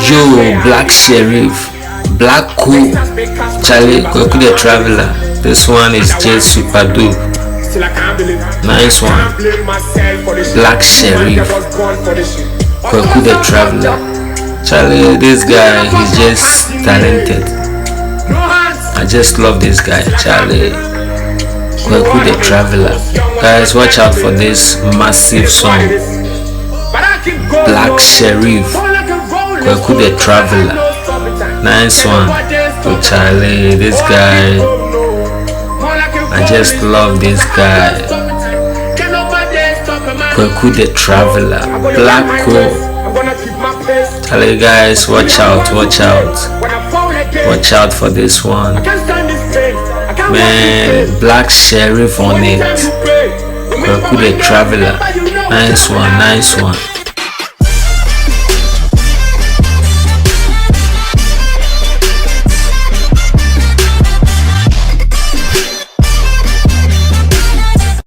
Yo, Black Sherif, Black Cool, Charlie, Kwaku the Traveler. This one is just super dope. Nice one. Black Sherif, Kwaku the Traveler. Charlie, this guy, he's just talented. I just love this guy, Charlie. Kwaku the Traveler. Guys, watch out for this massive song. Black Sherif, Kwaku the Traveler. Nice one. Oh, Charlie, this guy, I just love this guy. Kwaku the Traveler, Black Cool. Charlie, guys, watch out for this one. Man, Black Sherif on it. Kwaku the Traveler. Nice one.